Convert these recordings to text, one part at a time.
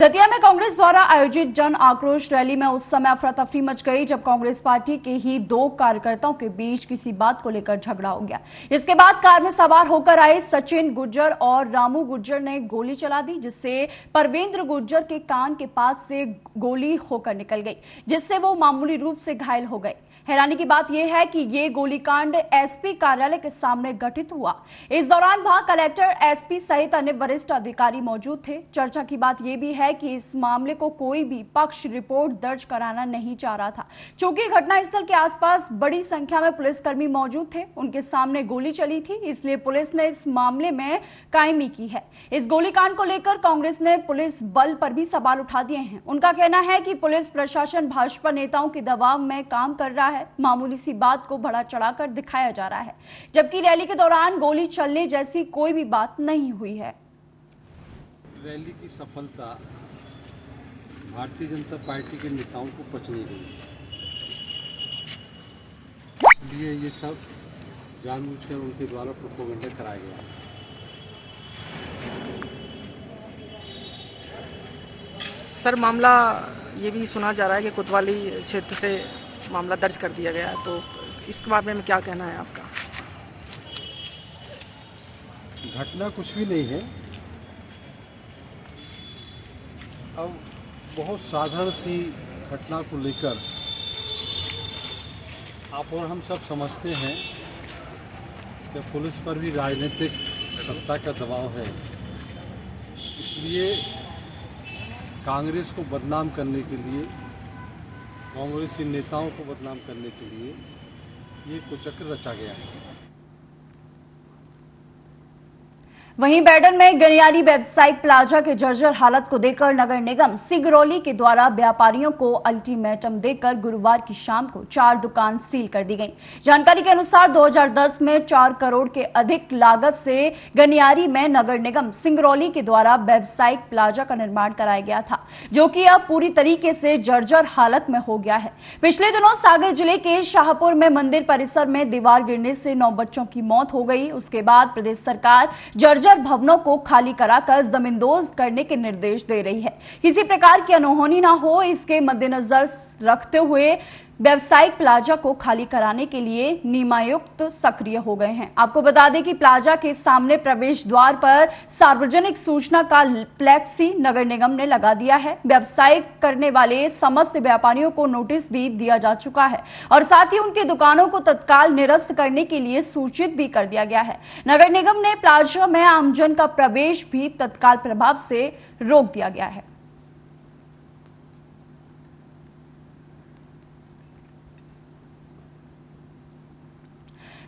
दतिया में कांग्रेस द्वारा आयोजित जन आक्रोश रैली में उस समय अफरा तफरी मच गई जब कांग्रेस पार्टी के ही दो कार्यकर्ताओं के बीच किसी बात को लेकर झगड़ा हो गया। इसके बाद कार में सवार होकर आए सचिन गुर्जर और रामू गुर्जर ने गोली चला दी, जिससे परवेंद्र गुर्जर के कान के पास से गोली होकर निकल गई, जिससे वो मामूली रूप से घायल हो गए। हैरानी की बात यह है कि ये गोलीकांड एसपी कार्यालय के सामने घटित हुआ। इस दौरान वहां कलेक्टर, एसपी सहित अन्य वरिष्ठ अधिकारी मौजूद थे। चर्चा की बात यह भी है कि इस मामले को कोई भी पक्ष रिपोर्ट दर्ज कराना नहीं चाह रहा था। चूंकि घटनास्थल के आसपास बड़ी संख्या में पुलिसकर्मी मौजूद थे, उनके सामने गोली चली थी, इसलिए पुलिस ने इस मामले में कायमी की है। इस गोलीकांड को लेकर कांग्रेस ने पुलिस बल पर भी सवाल उठा दिए हैं। उनका कहना है कि पुलिस प्रशासन भाजपा नेताओं के दबाव में काम कर रहा है। मामूली सी बात को बढ़ा चढ़ाकर दिखाया जा रहा है, जबकि रैली के दौरान गोली चलने जैसी कोई भी बात नहीं हुई है। रैली की सफलता भारतीय जनता पार्टी के नेताओं को पच नहीं रही, इसलिए ये सब जानबूझकर उनके द्वारा प्रोपेगेंडा कराया गया। सर, मामला ये भी सुना जा रहा है कि कोतवाली क्षेत्र से मामला दर्ज कर दिया गया है, तो इस मामले में क्या कहना है आपका? घटना कुछ भी नहीं है। अब बहुत साधारण सी घटना को लेकर आप और हम सब समझते हैं कि पुलिस पर भी राजनीतिक सत्ता का दबाव है, इसलिए कांग्रेस को बदनाम करने के लिए, कांग्रेसी नेताओं को बदनाम करने के लिए ये कुचक्र रचा गया है। वहीं बैडन में गनियारी व्यावसायिक प्लाजा के जर्जर हालत को देखकर नगर निगम सिगरौली के द्वारा व्यापारियों को अल्टीमेटम देकर गुरुवार की शाम को 4 दुकान सील कर दी गई। जानकारी के अनुसार 2010 में 4 करोड़ के अधिक लागत से गनियारी में नगर निगम सिंगरौली के द्वारा व्यावसायिक प्लाजा का निर्माण कराया गया था, जो कि अब पूरी तरीके से जर्जर हालत में हो गया है। पिछले दिनों सागर जिले के शाहपुर में मंदिर परिसर में दीवार गिरने से 9 बच्चों की मौत हो गई। उसके बाद प्रदेश सरकार जर्जर भवनों को खाली कराकर जमींदोज करने के निर्देश दे रही है। किसी प्रकार की अनहोनी ना हो, इसके मद्देनजर रखते हुए व्यावसायिक प्लाजा को खाली कराने के लिए नियमायुक्त सक्रिय हो गए हैं। आपको बता दें कि प्लाजा के सामने प्रवेश द्वार पर सार्वजनिक सूचना का फ्लैक्सी नगर निगम ने लगा दिया है। व्यवसाय करने वाले समस्त व्यापारियों को नोटिस भी दिया जा चुका है और साथ ही उनकी दुकानों को तत्काल निरस्त करने के लिए सूचित भी कर दिया गया है। नगर निगम ने प्लाजा में आमजन का प्रवेश भी तत्काल प्रभाव से रोक दिया गया है।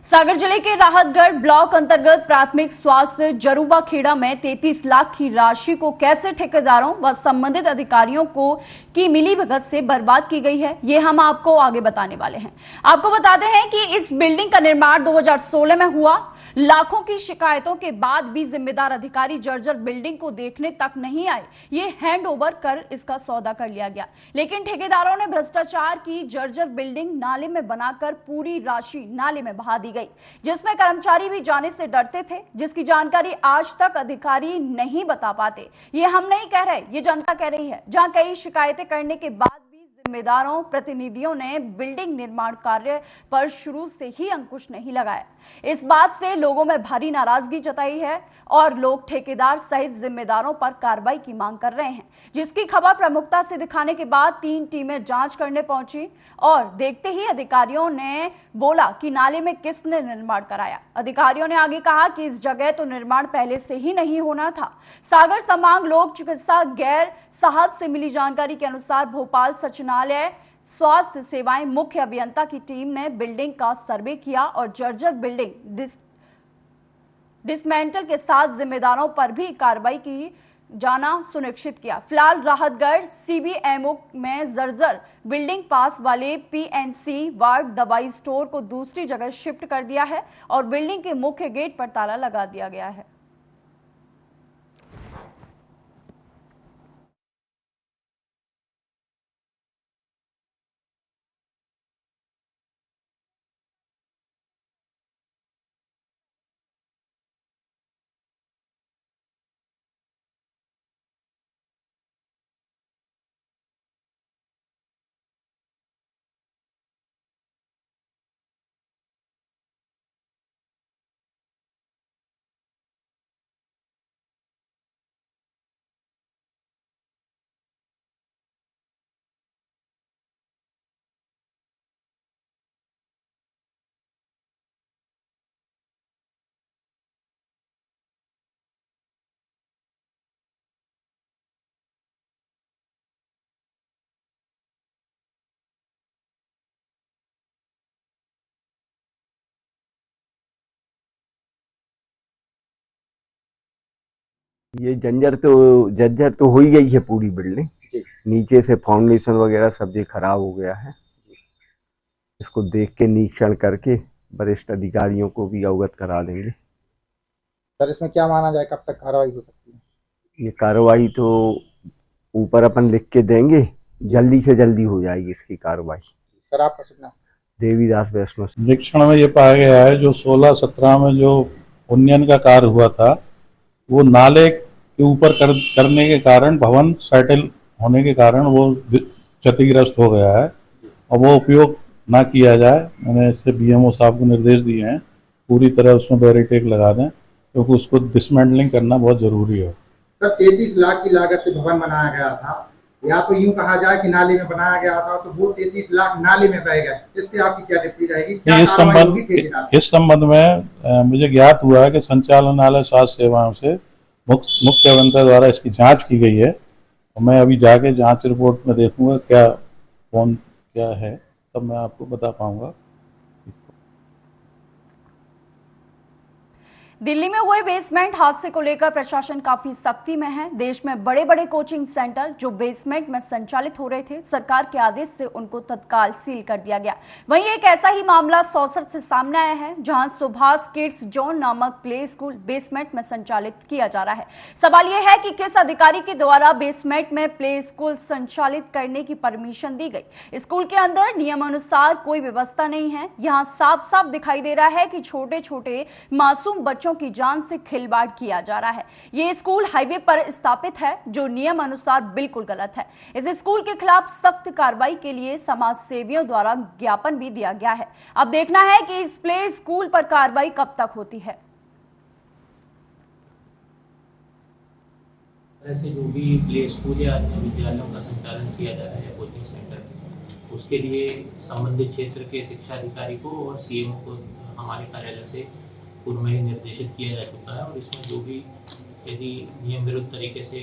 सागर जिले के राहतगढ़ ब्लॉक अंतर्गत प्राथमिक स्वास्थ्य जरूबा खेड़ा में 33 लाख की राशि को कैसे ठेकेदारों व संबंधित अधिकारियों को की मिलीभगत से बर्बाद की गई है, ये हम आपको आगे बताने वाले हैं। आपको बताते हैं कि इस बिल्डिंग का निर्माण 2016 में हुआ। लाखों की शिकायतों के बाद भी जिम्मेदार अधिकारी जर्जर बिल्डिंग को देखने तक नहीं आए। ये हैंड ओवर कर इसका सौदा कर लिया गया, लेकिन ठेकेदारों ने भ्रष्टाचार की जर्जर बिल्डिंग नाले में बनाकर पूरी राशि नाले में बहा दी गई, जिसमें कर्मचारी भी जाने से डरते थे, जिसकी जानकारी आज तक अधिकारी नहीं बता पाते। ये हम नहीं कह रहे, ये जनता कह रही है। जहां कई शिकायतें करने के बाद जिम्मेदारों प्रतिनिधियों ने बिल्डिंग निर्माण कार्य पर शुरू से ही अंकुश नहीं लगाया। इस बात से लोगों में भारी नाराजगी जताई है और लोग ठेकेदार सहित जिम्मेदारों पर कार्रवाई की मांग कर रहे हैं, जिसकी खबर प्रमुखता से दिखाने के बाद 3 टीमें जांच करने पहुंची और देखते ही अधिकारियों ने बोला कि नाले में किसने निर्माण कराया। अधिकारियों ने आगे कहा कि इस जगह तो निर्माण पहले से ही नहीं होना था। सागर समांग लोक चिकित्सा गैर साहब से मिली जानकारी के अनुसार भोपाल सचिवालय स्वास्थ्य सेवाएं मुख्य अभियंता की टीम ने बिल्डिंग का सर्वे किया और जर्जर बिल्डिंग डिसमेंटल के साथ जिम्मेदारों पर भी कार्रवाई की जाना सुनिश्चित किया। फिलहाल राहतगढ़ सीबीएमओ में जर्जर बिल्डिंग पास वाले पीएनसी वार्ड दवाई स्टोर को दूसरी जगह शिफ्ट कर दिया है और बिल्डिंग के मुख्य गेट पर ताला लगा दिया गया है। ये जर्जर तो हो ही गई है पूरी बिल्डिंग। नीचे से फाउंडेशन वगैरह सब ये खराब हो गया है। इसको देख के निरीक्षण करके वरिष्ठ अधिकारियों को भी अवगत करा देंगे। सर इसमें क्या माना जाए, कब तक कार्रवाई हो सकती है? ये कार्रवाई तो ऊपर अपन लिख के देंगे, जल्दी से जल्दी हो जाएगी इसकी कार्रवाई। सर आपका शुभ नाम? देवीदास वैष्णव। निरीक्षण में ये पाया गया है जो 16-17 में जो उन्नयन का कार्य हुआ था वो नाले के ऊपर करने के कारण, भवन सेटल होने के कारण वो क्षतिग्रस्त हो गया है और वो उपयोग ना किया जाए। मैंने इससे बीएमओ साहब को निर्देश दिए हैं पूरी तरह उसमें बैरिकेड लगा दें, क्योंकि उसको डिसमेंटलिंग करना बहुत जरूरी है। सर 33 लाख की लागत से भवन बनाया गया था, या तो यूं कहा जाए कि नाले में बनाया गया था, तो वो 33 लाख नाले में बह गए। इसकी आपकी क्या टिप्पणी रहेगी? इस संबंध में मुझे ज्ञात हुआ है कि संचालनालय स्वास्थ्य सेवाओं से मुख्य अभियंता द्वारा इसकी जांच की गई है और मैं अभी जाके जांच रिपोर्ट में देखूंगा क्या है, तब मैं आपको बता पाऊंगा। दिल्ली में हुए बेसमेंट हादसे को लेकर प्रशासन काफी सख्ती में है। देश में बड़े बड़े कोचिंग सेंटर जो बेसमेंट में संचालित हो रहे थे, सरकार के आदेश से उनको तत्काल सील कर दिया गया। वहीं एक ऐसा ही मामला सौसर से सामने आया है, जहां सुभाष किड्स जोन नामक प्ले स्कूल बेसमेंट में संचालित किया जा रहा है। सवाल यह है कि किस अधिकारी के द्वारा बेसमेंट में प्ले स्कूल संचालित करने की परमिशन दी गई। स्कूल के अंदर नियमानुसार कोई व्यवस्था नहीं है। यहाँ साफ साफ दिखाई दे रहा है कि छोटे छोटे मासूम बच्चों की जान से खिलवाड़ किया जा रहा है। यह स्कूल हाईवे पर स्थापित है, जो नियम अनुसार बिल्कुल गलत है। इस स्कूल के खिलाफ सख्त कार्रवाई के लिए समाज सेवियों द्वारा ज्ञापन भी दिया गया है। अब देखना है कि इस प्ले स्कूल पर कार्रवाई कब तक होती है। ऐसे जो भी प्ले स्कूल या अन्य विद्यालयों का संचालन किया जा रहा है कोचिंग सेंटर में, उसके लिए संबंधित क्षेत्र के शिक्षा अधिकारी को और सीएमओ को हमारे कार्यालय से पूर्व में ही निर्देशित किया जा चुका है और इसमें जो भी यदि नियम विरुद्ध तरीके से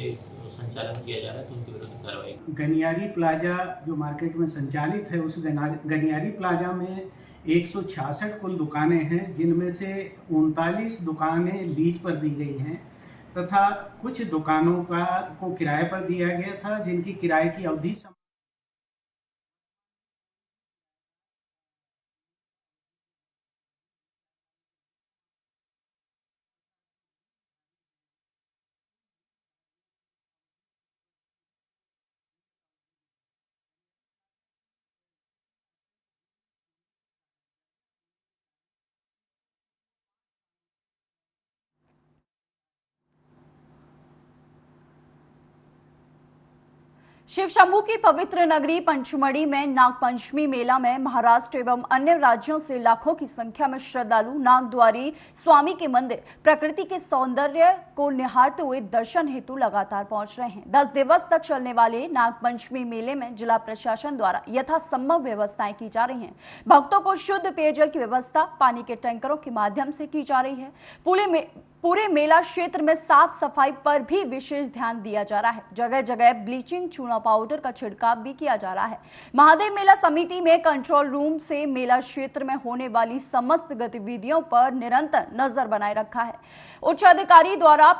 संचालन किया जा रहा है तो उनके विरुद्ध कार्रवाई। गनियारी प्लाजा जो मार्केट में संचालित है, उस गनियारी प्लाजा में 166 कुल दुकानें हैं, जिनमें से 39 दुकानें लीज पर दी गई हैं तथा कुछ दुकानों को किराए पर दिया गया था, जिनकी किराए की अवधि शिव शंभू की पवित्र नगरी पंचमढ़ी में नागपंचमी मेला में महाराष्ट्र एवं अन्य राज्यों से लाखों की संख्या में श्रद्धालु नागद्वारी स्वामी के मंदिर प्रकृति के सौंदर्य को निहारते हुए दर्शन हेतु लगातार पहुंच रहे हैं। 10 दिवस तक चलने वाले नागपंचमी मेले में जिला प्रशासन द्वारा यथासंभव व्यवस्थाएं की जा रही हैं। भक्तों को शुद्ध पेयजल की व्यवस्था पानी के टैंकरों के माध्यम से की जा रही है। पूरे मेला क्षेत्र में साफ सफाई पर भी विशेष ध्यान दिया जा रहा है। जगह जगह ब्लीचिंग चूना पाउडर का छिड़काव भी किया जा रहा है। महादेव मेला समिति में कंट्रोल रूम से मेला क्षेत्र में होने वाली समस्त गतिविधियों पर निरंतर नजर बनाए रखा है। उच्च अधिकारी द्वारा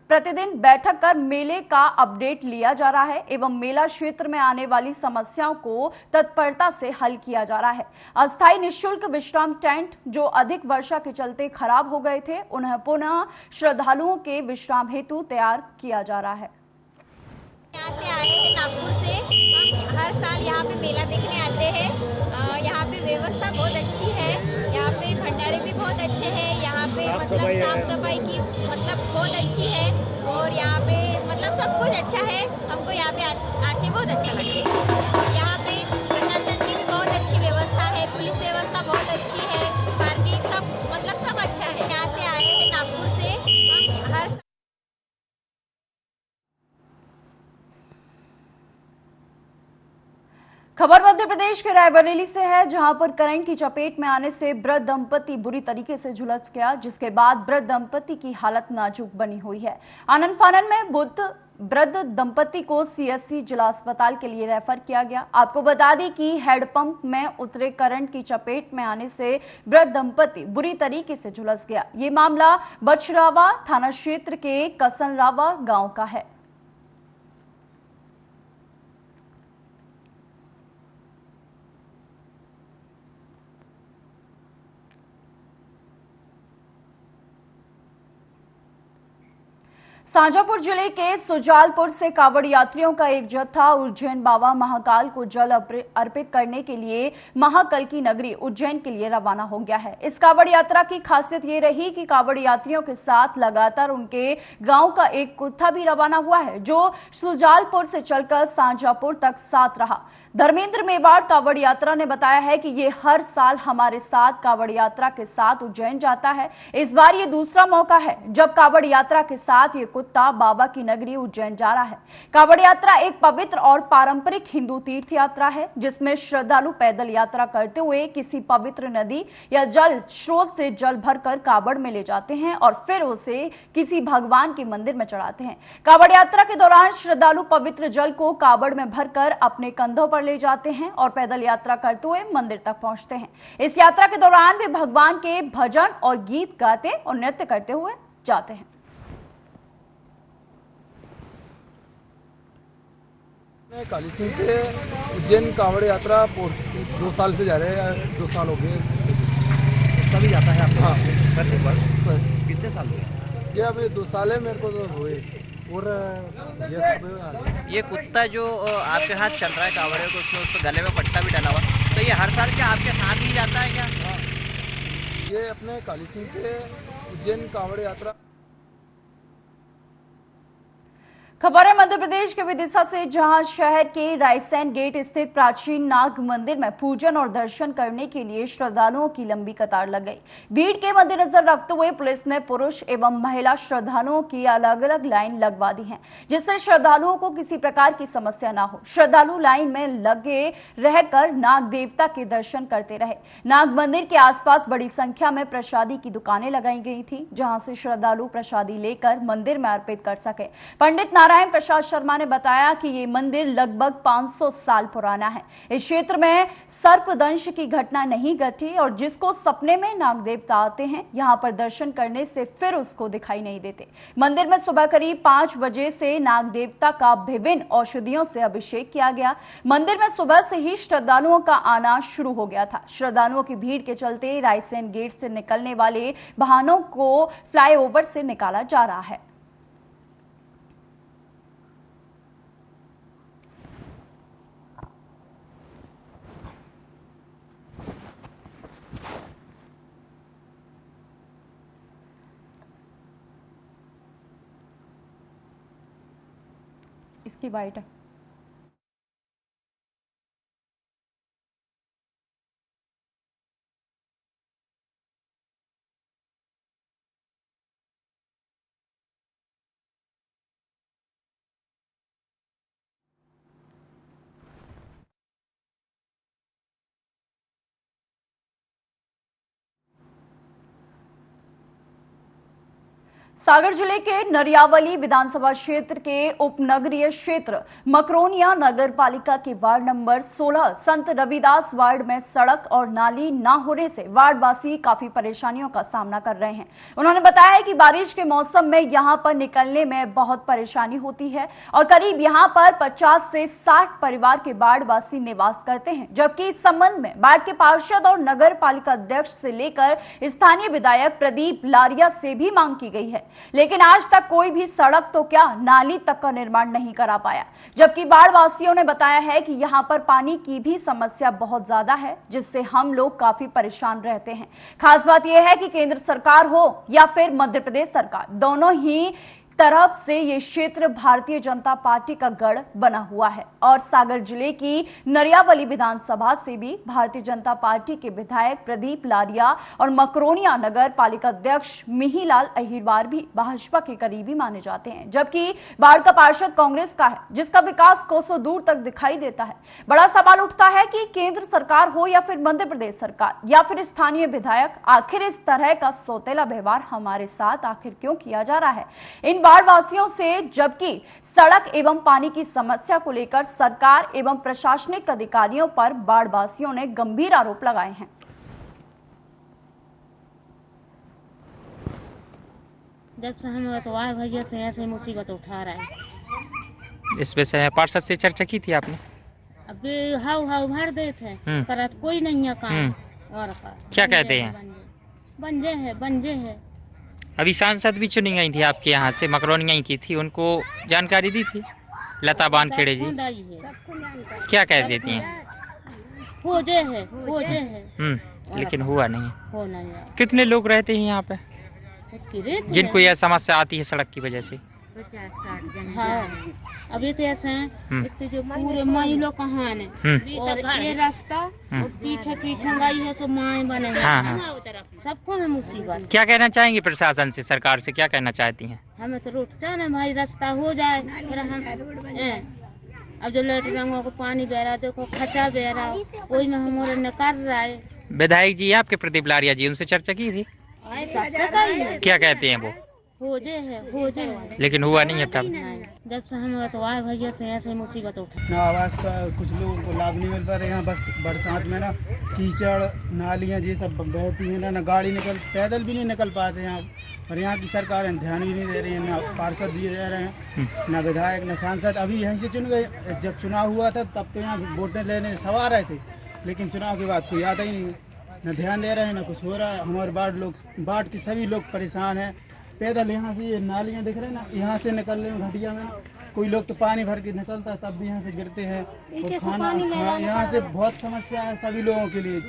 प्रतिदिन बैठक कर मेले का अपडेट लिया जा रहा है एवं मेला क्षेत्र में आने वाली समस्याओं को तत्परता से हल किया जा रहा है। अस्थायी निःशुल्क विश्राम टेंट जो अधिक वर्षा के चलते खराब हो गए थे, उन्हें पुनः श्रद्धालुओं के विश्राम हेतु तैयार किया जा रहा है। यहाँ से आए हैं नागपुर से, हम हर साल यहाँ पे मेला देखने आते हैं। यहाँ पे व्यवस्था बहुत अच्छी है, यहाँ पे भंडारे भी बहुत अच्छे हैं, यहाँ पे मतलब साफ सफाई की मतलब बहुत अच्छी है और यहाँ पे मतलब सब कुछ अच्छा है। हमको यहाँ पे आके बहुत अच्छा लगता है। यहाँ पे प्रशासन की भी बहुत अच्छी व्यवस्था है, पुलिस व्यवस्था बहुत अच्छी है, पार्किंग सब मतलब सब अच्छा है। यहाँ से आए हैं नागपुर से, हम हर खबर मध्य प्रदेश के रायबरेली से है, जहां पर करंट की चपेट में आने से वृद्ध दंपति बुरी तरीके से झुलस गया, जिसके बाद वृद्ध दंपति की हालत नाजुक बनी हुई है। आनंद फानन में वृद्ध दंपति को सीएससी जिला अस्पताल के लिए रेफर किया गया। आपको बता दें कि हैंडपंप में उतरे करंट की चपेट में आने से वृद्ध दंपति बुरी तरीके से झुलस गया। ये मामला बछरावा थाना क्षेत्र के कसनरावा गांव का है। शाजापुर जिले के सुजालपुर से कावड़ यात्रियों का एक जत्था उज्जैन बाबा महाकाल को जल अर्पित करने के लिए महाकाल की नगरी उज्जैन के लिए रवाना हो गया है। इस कावड़ यात्रा की खासियत ये रही कि कावड़ यात्रियों के साथ लगातार उनके गांव का एक कुत्ता भी रवाना हुआ है, जो सुजालपुर से चलकर शाजापुर तक साथ रहा। धर्मेंद्र मेवाड़ कावड़ यात्रा ने बताया है कि ये हर साल हमारे साथ कावड़ यात्रा के साथ उज्जैन जाता है। इस बार ये दूसरा मौका है जब कावड़ यात्रा के साथ ये कुत्ता बाबा की नगरी उज्जैन जा रहा है। कावड़ यात्रा एक पवित्र और पारंपरिक हिंदू तीर्थ यात्रा है, जिसमें श्रद्धालु पैदल यात्रा करते हुए किसी पवित्र नदी या जल स्रोत से जल भरकर कावड़ में ले जाते हैं और फिर उसे किसी भगवान के मंदिर में चढ़ाते हैं। कावड़ यात्रा के दौरान श्रद्धालु पवित्र जल को कावड़ में भरकर अपने कंधों पर ले जाते हैं और पैदल यात्रा करते हुए मंदिर तक पहुंचते हैं। इस यात्रा के दौरान वे भगवान के भजन और गीत गाते और नृत्य करते हुए जाते हैं। काली सिंह से उज्जैन कावड़ यात्रा 2 साल से जा रहे हैं, 2 साल हो गए। कभी जाता है आपका? हाँ, प्रत्येक बार। कितने साल हुए? ये अभी 2 साल है मेरे को तो हुए। और ये कुत्ता जो आपके साथ चल रहा है कावड़े को, उसमें गले में पट्टा भी डाला हुआ, तो ये हर साल क्या आपके साथ ही जाता है क्या? ये अपने काली सिंह से उज्जैन कावड़ यात्रा। खबर है मध्य प्रदेश के विदिशा से, जहां शहर के रायसेन गेट स्थित प्राचीन नाग मंदिर में पूजन और दर्शन करने के लिए श्रद्धालुओं की लंबी कतार लग गई। भीड़ के मद्देनजर रखते हुए पुलिस ने पुरुष एवं महिला श्रद्धालुओं की अलग अलग लाइन लगवा दी है, जिससे श्रद्धालुओं को किसी प्रकार की समस्या न हो। श्रद्धालु लाइन में लगे रहकर नाग देवता के दर्शन करते रहे। नाग मंदिर के आसपास बड़ी संख्या में प्रसादी की दुकानें लगाई गई थी, जहां से श्रद्धालु प्रसादी लेकर मंदिर में अर्पित कर सके। पंडित नारायण प्रसाद शर्मा ने बताया कि ये मंदिर लगभग 500 साल पुराना है। इस क्षेत्र में सर्पदंश की घटना नहीं घटी और जिसको सपने में नाग देवता आते हैं, यहां पर दर्शन करने से फिर उसको दिखाई नहीं देते। मंदिर में सुबह करीब 5 बजे से नाग देवता का विभिन्न औषधियों से अभिषेक किया गया। मंदिर में सुबह से ही श्रद्धालुओं का आना शुरू हो गया था। श्रद्धालुओं की भीड़ के चलते रायसेन गेट से निकलने वाले वाहनों को फ्लाईओवर से निकाला जा रहा है। इसकी वाइट है। सागर जिले के नरियावली विधानसभा क्षेत्र के उपनगरीय क्षेत्र मकरोनिया नगर पालिका के वार्ड नंबर 16 संत रविदास वार्ड में सड़क और नाली न होने से वार्ड वासी काफी परेशानियों का सामना कर रहे हैं। उन्होंने बताया है कि बारिश के मौसम में यहां पर निकलने में बहुत परेशानी होती है और करीब यहां पर 50 से 60 परिवार के वार्ड वासी निवास करते हैं, जबकि इस संबंध में वार्ड के पार्षद और नगर पालिका अध्यक्ष से लेकर स्थानीय विधायक प्रदीप लारिया से भी मांग की गई है, लेकिन आज तक कोई भी सड़क तो क्या नाली तक का निर्माण नहीं करा पाया। जबकि बाढ़ वासियों ने बताया है कि यहां पर पानी की भी समस्या बहुत ज्यादा है, जिससे हम लोग काफी परेशान रहते हैं। खास बात यह है कि केंद्र सरकार हो या फिर मध्य प्रदेश सरकार, दोनों ही तरफ से ये क्षेत्र भारतीय जनता पार्टी का गढ़ बना हुआ है और सागर जिले की नरियावली विधानसभा से भी भारतीय जनता पार्टी के विधायक प्रदीप लारिया और मकरोनिया नगर पालिका अध्यक्ष मिहीलाल अहिरवार भी भाजपा के करीबी माने जाते हैं, जबकि बाढ़ का पार्षद कांग्रेस का है, जिसका विकास कोसों दूर तक दिखाई देता है। बड़ा सवाल उठता है कि केंद्र सरकार हो या फिर मध्य प्रदेश सरकार या फिर स्थानीय विधायक, आखिर इस तरह का सौतेला व्यवहार हमारे साथ आखिर क्यों किया जा रहा है इन बाढ़ वासियों से, जबकि सड़क एवं पानी की समस्या को लेकर सरकार एवं प्रशासनिक अधिकारियों पर बाढ़ वासियों ने गंभीर आरोप लगाए हैं। जब से हम तो आए भैया से ऐसे मुसीबत उठा रहा है। इस विषय में पार्षद से चर्चा की थी आपने? अभी हाउ भर दे थे, करत कोई नहीं है काम। और क्या कहते हैं? बंजे है। अभी सांसद भी चुनी गई थी आपके यहाँ से, मकरोनिया ही की थी, उनको जानकारी दी थी लता बानखेड़े जी, क्या कह देती हैं? हो जे है। लेकिन हुआ नहीं। कितने लोग रहते हैं यहाँ पे जिनको यह समस्या आती है सड़क की वजह से? 50-60 हाँ। अभी तो ऐसे हैं, एक तो जो पूरे माई लोग कहाँ है और ये रास्ता और पीछे गई है, सब माए बने हैं। सबको है मुसीबत। क्या कहना चाहेंगे प्रशासन से, सरकार से क्या कहना चाहती हैं? हमें तो रोड जाना भाई, रास्ता हो जाए फिर हम अब जो लेटरिंगों को पानी बह रहा, देखो खचा बह रहा, वही में हमारे न कर रहा है। विधायक जी आपके प्रदीप लारिया जी, उनसे चर्चा की थी? क्या कहते हैं वो? हो जे है। लेकिन हुआ नहीं है तब? जब से हम तो आए भैया से ऐसे मुसीबत उठा ना, आवास का कुछ लोगों को लाभ नहीं मिल पा रहा है। यहाँ बस बरसात में ना कीचड़ नालियाँ ये सब बहती हैं ना गाड़ी पैदल भी नहीं निकल पाते यहाँ। और यहाँ की सरकार ध्यान भी नहीं दे रही है, ना पार्षद दिए जा रहे हैं, ना विधायक ना सांसद। अभी यहीं से चुन गए, जब चुनाव हुआ था तब तो यहाँ वोटें लेने सब आ रहे थे, लेकिन चुनाव के बाद कोई आता ही नहीं, ना ध्यान दे रहे हैं, ना कुछ हो रहा है। हमारे बाढ़ के सभी लोग परेशान हैं। पैदल यहाँ से ये नालियाँ दिख रहे हैं ना, यहाँ से निकल रहे हैं घटिया में, कोई लोग तो पानी भर के निकलता है तब भी यहाँ से गिरते हैं। और खाना यहाँ से बहुत समस्या है सभी लोगों के लिए,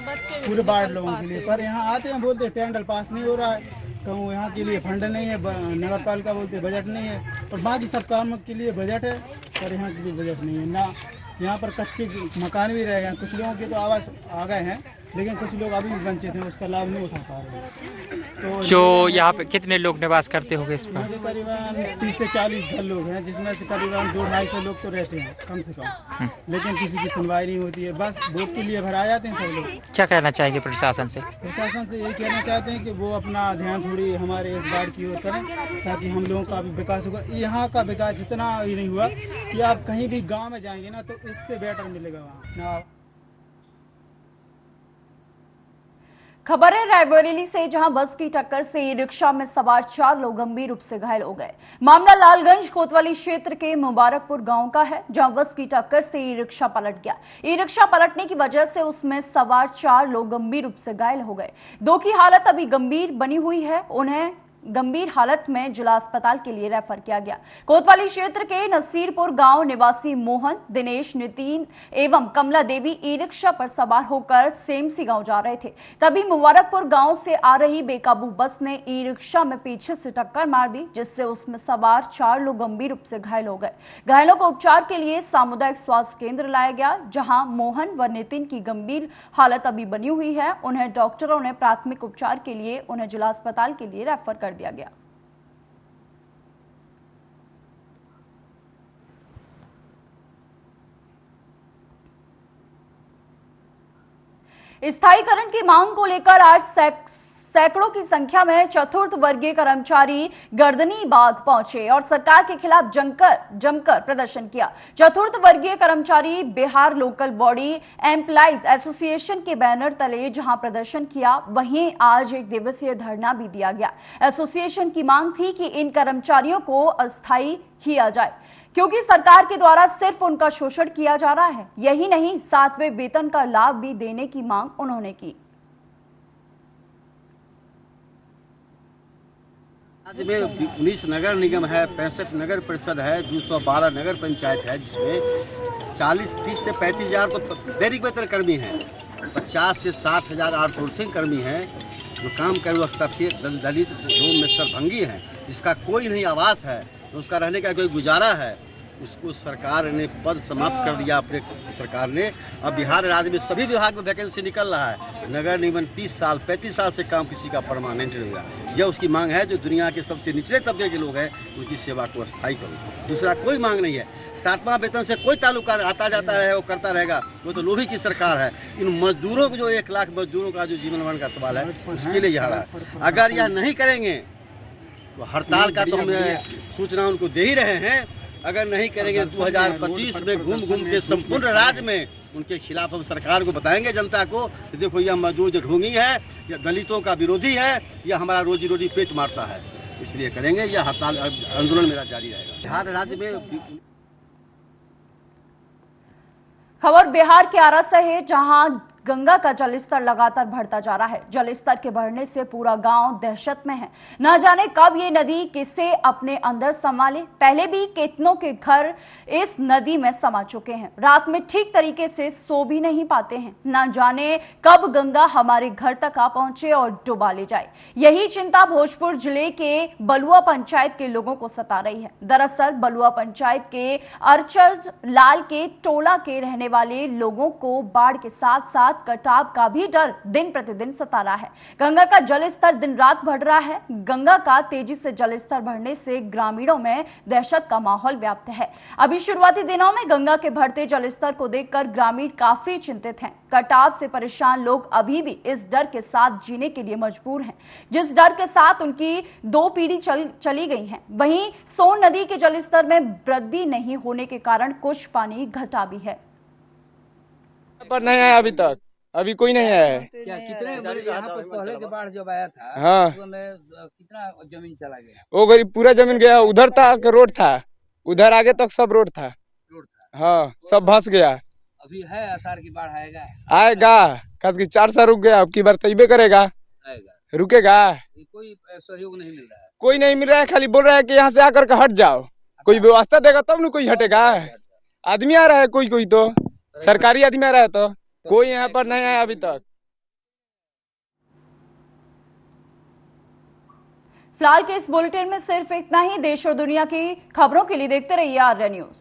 पूरे बाढ़ लोगों के लिए। पर यहाँ आते हैं बोलते टेंडर पास नहीं हो रहा है, कहूँ यहाँ के लिए फंड नहीं है, नगर पालिका बोलते बजट नहीं है, और बाकी सब कामों के लिए बजट है, पर यहाँ के लिए बजट नहीं है ना। यहाँ पर कच्चे मकान भी रह गए, कुछ लोगों के तो आवास आ गए हैं, लेकिन कुछ लोग अभी भी वंचित हैं, उसका लाभ नहीं उठा पा रहे। तो जो यहाँ पे कितने लोग निवास करते होंगे इस पर? करीबन 30 से 40 घर लोग हैं, जिसमें से करीबन 200-250 लोग तो रहते हैं कम से कम, लेकिन किसी की सुनवाई नहीं होती है। बस वोट के लिए भरा जाते हैं सब लोग। क्या कहना चाहेंगे प्रशासन से? प्रशासन से यही कहना चाहते हैं कि वो अपना ध्यान थोड़ी हमारे इस बाढ़ की ओर करें, ताकि हम लोगों का भी विकास होगा। यहाँ का विकास इतना ही नहीं हुआ कि आप कहीं भी गाँव में जाएंगे ना तो इससे बेटर मिलेगा वहाँ। खबर है रायबरेली से, जहां बस की टक्कर से ई रिक्शा में सवार 4 लोग गंभीर रूप से घायल हो गए। मामला लालगंज कोतवाली क्षेत्र के मुबारकपुर गांव का है, जहां बस की टक्कर से ई रिक्शा पलट गया। ई रिक्शा पलटने की वजह से उसमें सवार 4 लोग गंभीर रूप से घायल हो गए। 2 की हालत अभी गंभीर बनी हुई है, उन्हें गंभीर हालत में जिला अस्पताल के लिए रेफर किया गया। कोतवाली क्षेत्र के नसीरपुर गांव निवासी मोहन, दिनेश, नितिन एवं कमला देवी ई रिक्शा पर सवार होकर सेमसी गांव जा रहे थे। तभी मुबारकपुर गांव से आ रही बेकाबू बस ने ई रिक्शा में पीछे से टक्कर मार दी, जिससे उसमें सवार 4 लोग गंभीर रूप से घायल हो गए। घायलों को उपचार के लिए सामुदायिक स्वास्थ्य केंद्र लाया गया, जहां मोहन व नितिन की गंभीर हालत अभी बनी हुई है। उन्हें डॉक्टरों ने प्राथमिक उपचार के लिए उन्हें जिला अस्पताल के लिए रेफर कर दिया गया। स्थायीकरण की मांग को लेकर आज सैकड़ों की संख्या में चतुर्थ वर्गीय कर्मचारी गर्दनी बाग पहुंचे और सरकार के खिलाफ जमकर प्रदर्शन किया। चतुर्थ वर्गीय कर्मचारी Bihar local body employees association के बैनर तले जहां प्रदर्शन किया, वहीं आज 1 दिवसीय धरना भी दिया गया। एसोसिएशन की मांग थी कि इन कर्मचारियों को अस्थायी किया जाए, क्योंकि सरकार के द्वारा सिर्फ उनका शोषण किया जा रहा है। यही नहीं, 7वें वेतन का लाभ भी देने की मांग उन्होंने की। राज्य में 19 नगर निगम है, 65 नगर परिषद है, 212 नगर पंचायत है, जिसमें 30 से 35 हजार तो दैनिक वेतन कर्मी हैं, 50 से 60 हजार आउटसोर्सिंग कर्मी हैं जो काम करे। वह सफेद दलित, धूम, मिस्टर भंगी हैं, जिसका कोई नहीं आवास है। तो उसका रहने का कोई गुजारा है, उसको सरकार ने पद समाप्त कर दिया अपने सरकार ने। अब बिहार राज्य में सभी विभाग में वैकेंसी निकल रहा है। नगर निगम 30 साल 35 साल से काम किसी का परमानेंट नहीं हुआ। यह उसकी मांग है, जो दुनिया के सबसे निचले तबके के लोग हैं उनकी सेवा को स्थायी करो। दूसरा कोई मांग नहीं है। 7वां वेतन से कोई ताल्लुक आता जाता है, वो करता रहेगा, वो तो लोभी की सरकार है। इन मजदूरों को जो 1 लाख मजदूरों का जो जीवन मान का सवाल है, उसके लिए यह रहा है। अगर यह नहीं करेंगे तो हड़ताल का तो हम सूचना उनको दे ही रहे हैं। अगर नहीं करेंगे 2025 में घूम घूम के संपूर्ण राज्य में उनके खिलाफ हम सरकार को बताएंगे, जनता को, कि देखो यह मजदूर जो ढोंगी है, यह दलितों का विरोधी है, यह हमारा रोजी रोटी पेट मारता है। इसलिए करेंगे, यह हड़ताल आंदोलन मेरा जारी रहेगा। बिहार राज्य में खबर बिहार के आरा से है, जहां गंगा का जलस्तर लगातार बढ़ता जा रहा है। जलस्तर के बढ़ने से पूरा गांव दहशत में है। न जाने कब ये नदी किसे अपने अंदर संभाले। पहले भी कितनों के घर इस नदी में समा चुके हैं। रात में ठीक तरीके से सो भी नहीं पाते हैं। न जाने कब गंगा हमारे घर तक आ पहुंचे और डुबा ले जाए। यही चिंता भोजपुर जिले के बलुआ पंचायत के लोगों को सता रही है। दरअसल बलुआ पंचायत के अर्चज लाल के टोला के रहने वाले लोगों को बाढ़ के साथ साथ कटाव का भी डर दिन प्रतिदिन सता रहा है। गंगा का जलस्तर दिन रात बढ़ रहा है। गंगा का तेजी से जलस्तर बढ़ने से ग्रामीणों में दहशत का माहौल व्याप्त है। अभी शुरुआती दिनों में गंगा के बढ़ते जलस्तर को देखकर ग्रामीण काफी चिंतित हैं। कटाव से परेशान लोग अभी भी इस डर के साथ जीने के लिए मजबूर हैं, जिस डर के साथ उनकी 2 पीढ़ी चली गई हैं। वहीं सोन नदी के जलस्तर में वृद्धि नहीं होने के कारण कुछ पानी घटा भी है। पर नहीं आया अभी तक, अभी कोई नहीं आया है। क्या कितने यहाँ पर पहले के बाढ़ जब आया था, हाँ, उसमें कितना जमीन चला गया? वो पूरा जमीन गया। उधर तक रोड था, उधर आगे तक सब रोड था। हाँ, सब भस गया। अभी है आसार की बाढ़ आएगा खास की 4 साल रुक गया, अब की बार तैबे करेगा, रुकेगा। कोई सहयोग नहीं मिल रहा है, कोई नहीं मिल रहा है। खाली बोल रहा है कि यहाँ से आकर के हट जाओ। कोई व्यवस्था देगा तब न कोई हटेगा। आदमी आ रहा है, कोई तो सरकारी आदमी आ रहा है, तो कोई यहाँ पर नहीं आया अभी तक। फिलहाल के इस बुलेटिन में सिर्फ इतना ही। देश और दुनिया की खबरों के लिए देखते रहिए आर्या न्यूज।